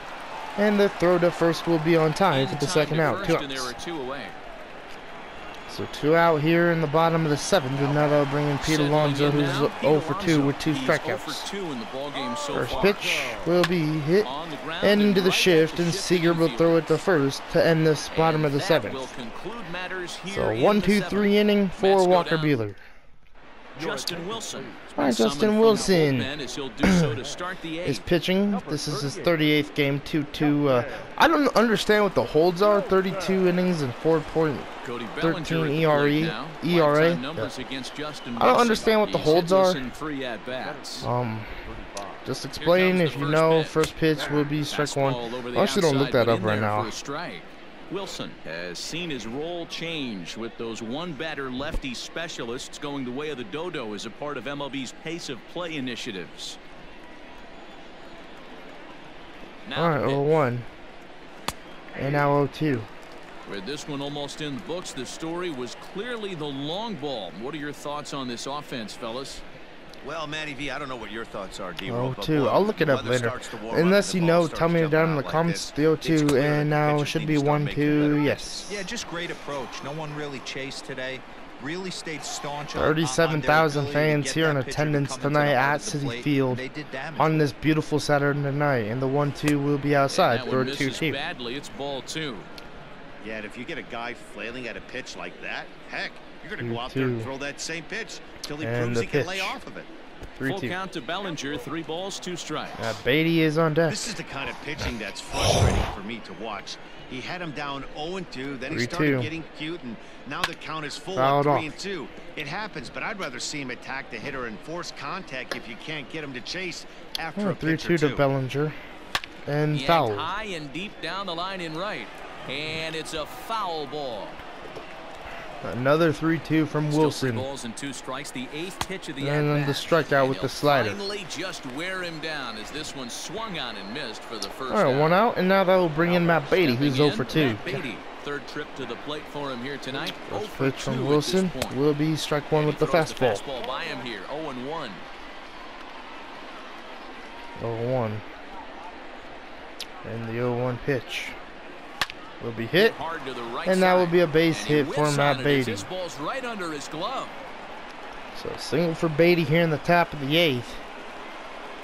and the throw to first will be on time for the second out. 2 outs. So 2 out here in the bottom of the 7th, and now they'll bring in Pete Alonso, who's 0-for-2 with 2 strikeouts. First pitch will be hit and into the shift, and Seager will throw it to first to end this bottom of the 7th. So 1-2-3 inning for Walker Buehler. Justin Wilson. All right, Justin Wilson is pitching. This is his 38th game. 2-2. I don't understand what the holds are. 32 innings and 4.13 ERA. Yeah. I don't understand what the holds are. Just explain if you know. First pitch will be strike 1. I actually don't look that up right now. Wilson has seen his role change with those one-batter lefty specialists going the way of the dodo as a part of MLB's pace of play initiatives. All right, 0-1. And now 0-2. With this one almost in the books, the story was clearly the long ball. What are your thoughts on this offense, fellas? Well, Matty V, I don't know what your thoughts are, D-Roll. 0-2. I'll look it up later. Unless you know, tell me down in the comments. The 0-2, and now it should be 1-2. Yes. Yeah, just great approach. No one really chased today. Really stayed staunch. 37,000 fans here in attendance tonight at Citi Field on this beautiful Saturday night, and the 1-2 will be outside for a 2-2. Badly, it's ball 2. Yeah, and if you get a guy flailing at a pitch like that, heck, you're going to go out there and throw that same pitch till he proves he can lay off of it. 3-2. Full count to Bellinger, 3 balls, 2 strikes. Beatty is on deck. This is the kind of pitching that's frustrating for me to watch. He had him down 0-2, then he started getting cute, and now the count is full at 3-2. It happens, but I'd rather see him attack the hitter and force contact if you can't get him to chase after a pitch or 3-2 to Bellinger, and foul. High and deep down the line in right, and it's a foul ball. Another 3-2 from Wilson. 3 balls and 2 strikes, the 8th pitch of the and then the strikeout with the slider. Finally just wear him down as this one swung on and missed for the first. All right, 1 out, and now that will bring in Matt Beatty, who's 0-for-2. Beatty, 3rd trip to the plate for him here tonight. First pitch from Wilson will be strike 1 with the fastball. Fastball by him here, 0-1. 0-1. And the 0-1 pitch will be hit, and that will be a base hit for Matt Beatty. Right under his glove. So single for Beatty here in the top of the 8th,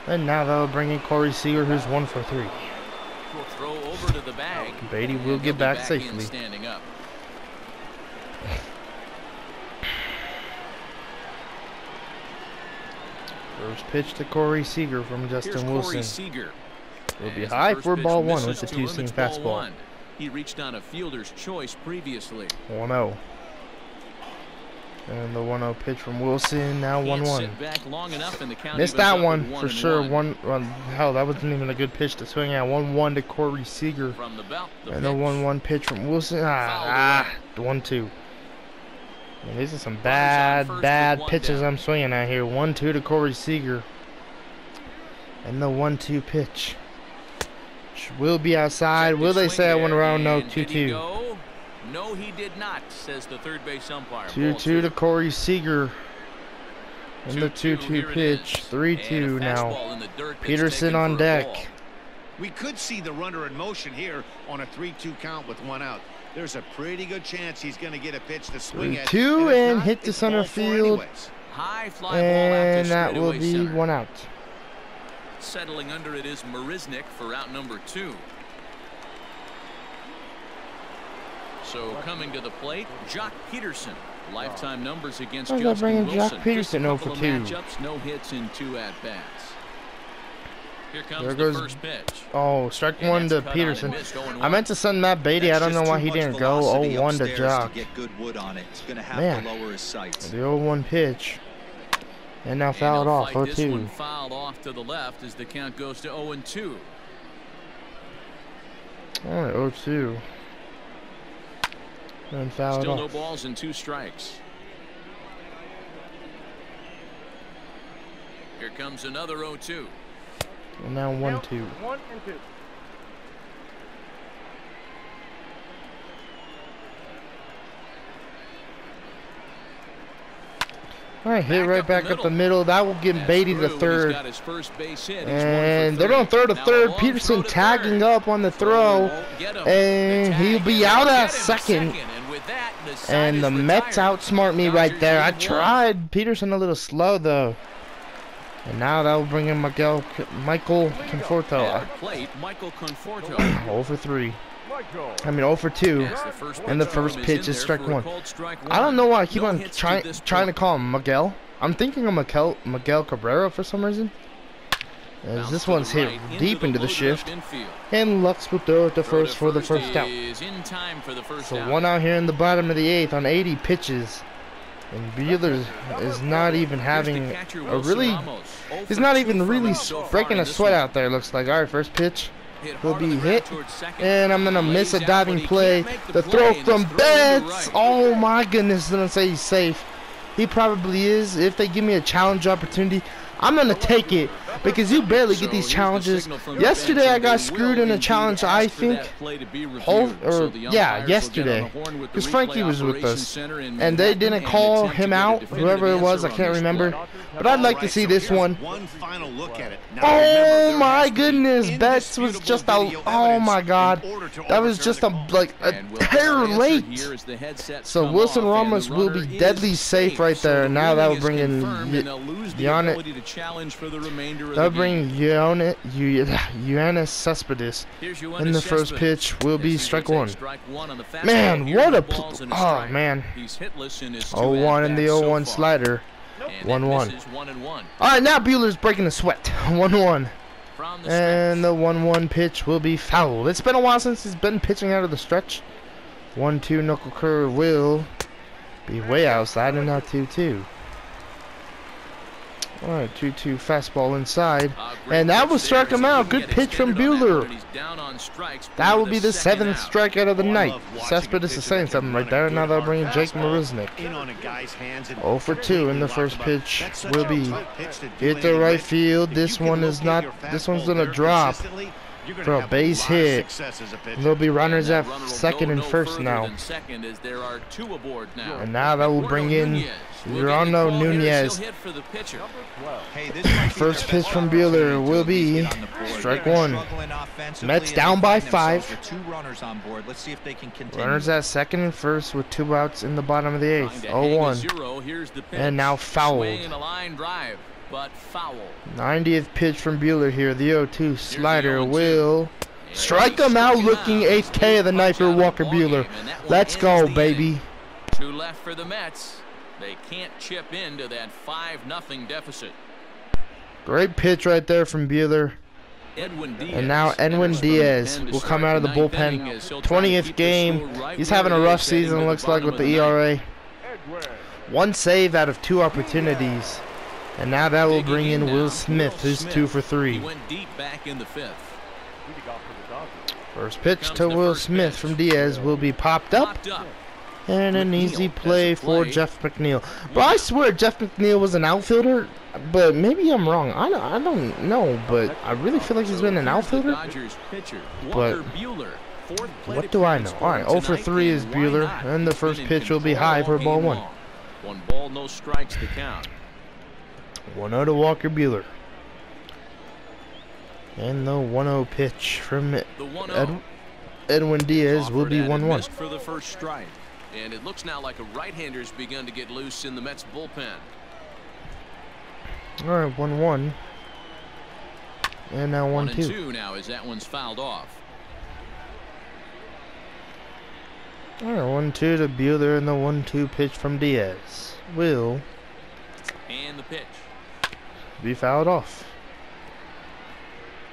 and now that will bring in Corey Seager, who's 1-for-3. Throw over to the bag. Beatty will get back safely. Standing up. First pitch to Corey Seager from Justin Wilson. Seager. Will be high for ball one with the two-seam fastball. He reached on a fielder's choice previously. 1-0. And the 1-0 pitch from Wilson. Now 1-1. Missed that one for sure. Hell, that wasn't even a good pitch to swing at. 1-1 to Corey Seager. And the 1-1 pitch from Wilson. 1-2. And these are some bad pitches I'm swinging at here. 1-2 to Corey Seager. And the 1-2 pitch. Will be outside. Will they say I went around? No, 2-2. No, he did not, says the third base umpire. 2-2 to Corey Seager. And the 2-2 pitch. 3-2 now. Peterson on deck. We could see the runner in motion here on a 3-2 count with 1 out. There's a pretty good chance he's going to get a pitch to swing at. 2 and hit to center field. And that will be 1 out. Settling under it is Marisnik for out number 2. So coming to the plate, Jock Peterson. Lifetime numbers against Justin Wilson. Jock Peterson 0 for 2. Matchups, no hits in 2 at-bats. Here comes the first pitch. Oh, strike 1 to Peterson. I meant to send Matt Beatty. I don't know why he didn't go. 0-1 to Jock. Man, the 0-1 pitch. And now fouled off. 0-2. This one fouled off to the left as the count goes to 0-2. All right, 0-2. And fouled Still off. no balls and 2 strikes. Here comes another 0-2. And now 1-2. 1 and 2. All right, hit right back up the middle. That will give Beatty the third. And they're going to throw to third. Peterson tagging up on the throw. And he'll be out at second. And the Mets outsmart me right there. I tried Peterson a little slow, though. And now that will bring in Michael Conforto. 0 for 3. I mean 0 for 2. And the first pitch is strike 1. I don't know why I keep on trying to call him Miguel. I'm thinking of Miguel Cabrera for some reason. As this one's hit deep into the shift. And Lux will throw it to first for the first out. So 1 out here in the bottom of the 8th on 80 pitches. And Buehler is not even having a really... He's not even really breaking a sweat out there, looks like. All right, first pitch will be hit. And I'm going to miss a diving play. The throw from Betts. Oh, my goodness. Didn't say he's safe. He probably is. If they give me a challenge opportunity, I'm going to take it. Because you barely get these challenges. Yesterday I got screwed in a challenge, I think. Yesterday. Because Frankie was with us. And they didn't call him out. Whoever it was, I can't remember. But I'd like to see this one. Oh my goodness. Betts was just a... Oh my god. That was just a hair late. So Wilson Ramos will be deadly safe right there. Now that will bring in That'll bring Yoenis Cespedes. And the first pitch will be strike 1. Man, what a... Oh, man. 0-1 and the 0-1 slider. 1-1. Alright, now Buehler's breaking a sweat. 1-1. And the 1-1 pitch will be foul. It's been a while since he's been pitching out of the stretch. 1-2 knuckle curve will be way outside, and now 2-2. Alright, 2-2 fastball inside. And that will strike him out. Good pitch from Buehler. That will be the 7th strikeout of the night. Cespedes is saying something right there. Now they'll bring in Jake Marisnik. 0 for 2 in the first pitch will be hit the right field. This one is not. This one's gonna drop for a base hit. There'll be runners at second and first now. And now that will bring in Ronald Nunez. First pitch from Buehler will be strike 1. Mets down by 5. Runners at second and first with 2 outs in the bottom of the 8th. 0-1. And now fouled. 90th pitch from Buehler here. The 0-2 slider will strike him out, looking 8th K of the night for Walker Buehler. Let's go, baby. 2 left for the Mets. They can't chip into that 5-0 deficit. Great pitch right there from Buehler. And now Edwin Diaz will come out of the bullpen. 20th game. He's having a rough season, looks like, with the ERA. 1 save out of 2 opportunities. And now that will bring in Will Smith, who's 2 for 3. First pitch to Will Smith from Diaz will be popped up. And an easy play for Jeff McNeil. But I swear Jeff McNeil was an outfielder. But maybe I'm wrong. I don't know. But I really feel like he's been an outfielder. But what do I know? Alright, 0 for 3 is Buehler. And the first pitch will be high for ball 1. 1 ball, no strikes to count. 1-0 to Walker Buehler. And the 1-0 pitch from Edwin Diaz will be 1-1. For the first strike. And it looks now like a right-hander's begun to get loose in the Mets bullpen. All right, 1-1. And now 1-2. 1-2 now as that one's fouled off. All right, 1-2 to Buehler, and the 1-2 pitch from Diaz will and the pitch be fouled off.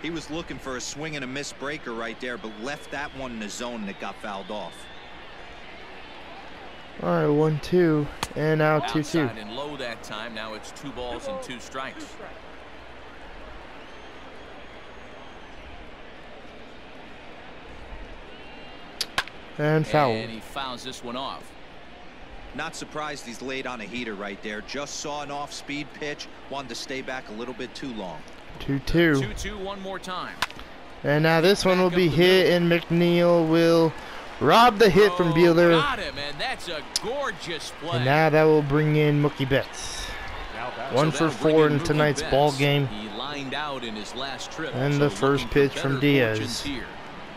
He was looking for a swing and a miss breaker right there, but left that one in the zone and it got fouled off. All right, 1-2, and now 2-2. And low that time. Now it's 2 balls and 2 strikes. And foul. And he fouls this one off. Not surprised he's laid on a heater right there. Just saw an off-speed pitch. Wanted to stay back a little bit too long. 2-2. 2-2 one more time. And now this one will be hit, and McNeil will rob the hit from Buehler. Got him, and that's a gorgeous play. And now that will bring in Mookie Betts. 1 for 4 in tonight's ball game. He lined out in his last trip. And the first pitch from Diaz.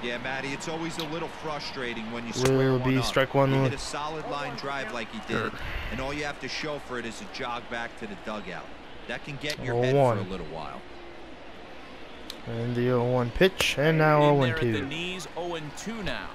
Yeah, Matty, it's always a little frustrating when you square will one be up. strike 1. You hit a solid line drive like he did, and all you have to show for it is a jog back to the dugout. That can get your head for a little while. And the 0-1 pitch, and now 0-2. The knees 0-2 now.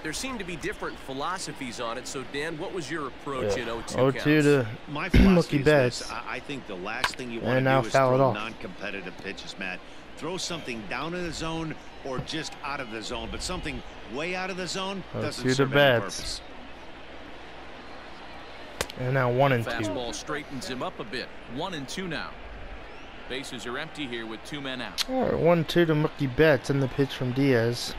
There seem to be different philosophies on it. So, Dan, what was your approach at 0-2 counts? 0-2 to Mookie Betts. I think the last thing you want to do is throw non-competitive pitches, Matt. Throw something down in the zone or just out of the zone, but something way out of the zone doesn't serve any purpose. And now 1-2. Fastball straightens him up a bit. 1-2 now. Bases are empty here with 2 men out. All right, 1-2 to Mookie Betts, and the pitch from Diaz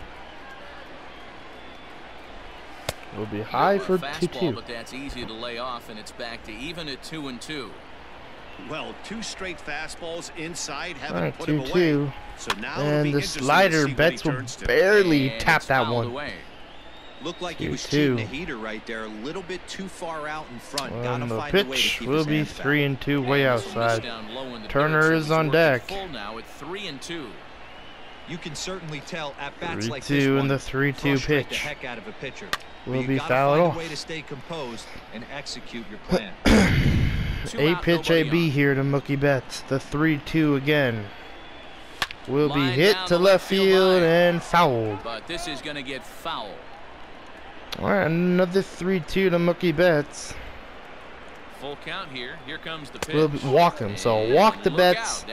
will be high for 2-2. But that's easy to lay off, and it's back to even at 2-2. Well, 2 straight fastballs inside haven't All right, put him away. 2-2. So now and the slider, Betts will barely tap that one. Looked like he was shooting a heater right there, a little bit too far out in front. And the pitch will be 3-2 way outside. Turner is on deck. Now at 3-2. You can certainly tell at bats like 3-2 this one, and the 3-2 pitch the heck out of a pitcher. will be fouled off. Way to stay composed and execute your plan. 8-pitch AB here to Mookie Betts. The 3-2 again will be hit to left field and fouled. But this is going to get fouled. All right, another 3-2 to Mookie Betts. Full count here. Here comes the pitch. We'll walk him. So walk the Betts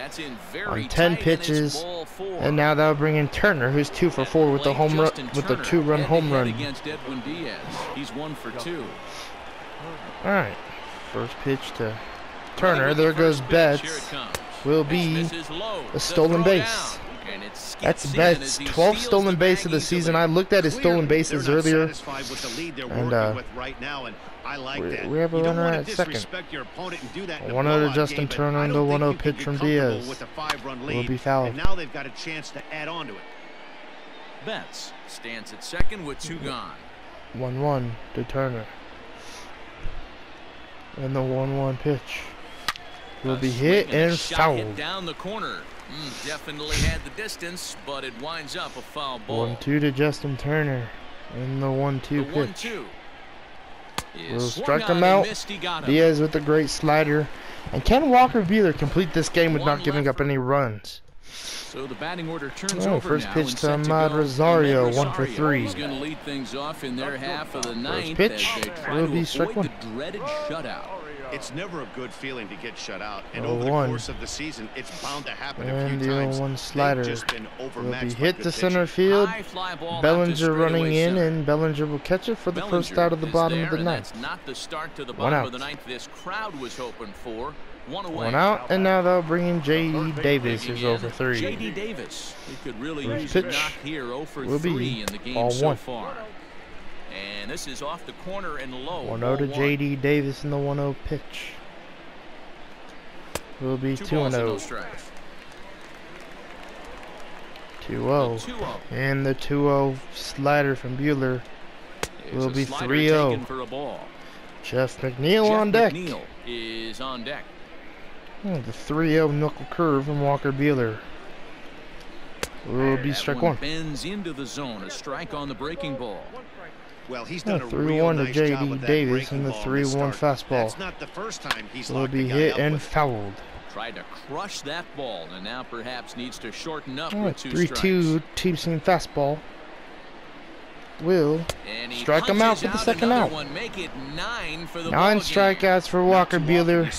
on 10 pitches, and now that'll bring in Turner, who's 2 for 4 with the home run, with the 2-run home run. Against Edwin Diaz. He's 1 for 2. All right, first pitch to Turner. There goes Betts. Will be a stolen base. That's Betts' 12th stolen base of the season. I looked at his stolen bases earlier, and we have a runner at second. 1-0 to Justin Turner, and the 1-0 pitch from Diaz will be fouled. Now they've got a chance to add on to it. Betts stands at second with 2 gone. 1-1 to Turner, and the 1-1 pitch will be hit and fouled. Down the corner. Definitely had the distance, but it winds up a foul ball. 1-2 to Justin Turner, and the 1-2 pitch will strike him out. Diaz with a great slider, and can Walker Buehler complete this game with not giving up any runs? So the batting order turns over first now. Pitch to Ahmad Rosario, 1 for 3. He's going to lead things off in their half of the ninth. First pitch will be strike 1. The dreaded shutout. It's never a good feeling to get shut out, and over the course of the season, it's bound to happen a few times. And the 0-1 slider will be hit to center field. Bellinger running in, and Bellinger will catch it for the first out of the bottom of the ninth. Not the start to the bottom of the ninth this crowd was hoping for. One out, and now they'll bring in J.D. Davis, who's over 3. J.D. Davis, he could really use pitch a knock here. 0 for will 3 be in the game ball so 1. far. And this is off the corner and low. 1-0 to J.D. Davis in the 1-0 pitch. Will be 2-0. 2-0. And the 2-0 slider from Buehler will be 3-0. Jeff McNeil on deck. McNeil is on deck. The 3-0 knuckle curve from Walker Buehler will be strike one. Bends into the zone. A strike on the breaking ball. Well, he's done a 3-1 to nice job J.D. with that Davis and the breaking 3-1 fastball. That's not the first time he's will be hit and fouled. Tried to crush that ball, and now perhaps needs to shorten up with 2 3-2 team fastball. Will strike him out for the second out. 9 strikeouts for Walker Buehler.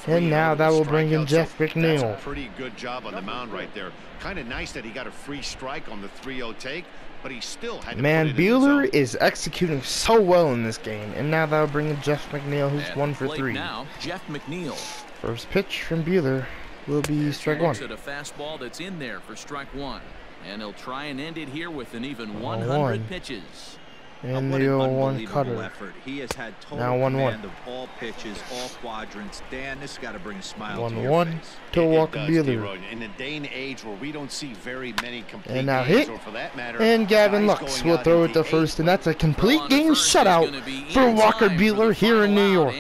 And now that will bring in Jeff McNeil. That's a pretty good job on the mound right there. Kind of nice that he got a free strike on the 3-0 take, but he still had to Man, Buehler is executing so well in this game. And now that will bring in Jeff McNeil, who's 1 for 3. Now, Jeff McNeil. First pitch from Buehler will be strike 1. At a fastball that's in there for strike 1. And he'll try and end it here with an even 100 pitches. And the 0-1 cutter. Effort. He has had total now 1-1. command of all pitches, all quadrants. Dan, this has got to bring a smile to your 1-1 to Walker Buehler. In a day and age where we don't see very many complete and now games, hit, or for that matter, and Gavin Lux will throw it to first, and that's a complete game shutout for Walker Buehler here in New York.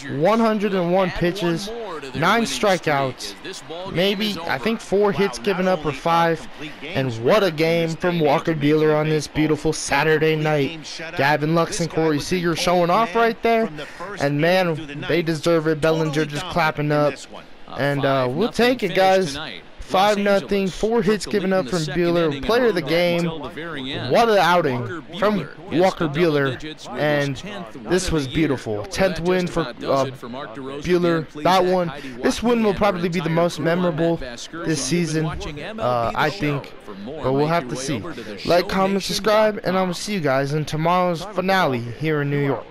101 pitches, 9 strikeouts, maybe I think 4 hits given up or 5, and what a game from Walker Buehler on this beautiful Saturday night. Gavin Lux and Corey Seager showing off right there, and man, they deserve it. Bellinger just clapping up, and we'll take it, guys. 5-0, 4 hits given up from Buehler, player of the game. What an outing from Walker Buehler, and this was beautiful. 10th win for Buehler. That one, this win will probably be the most memorable this season, I think, but we'll have to see. Like, comment, subscribe, and I will see you guys in tomorrow's finale here in New York.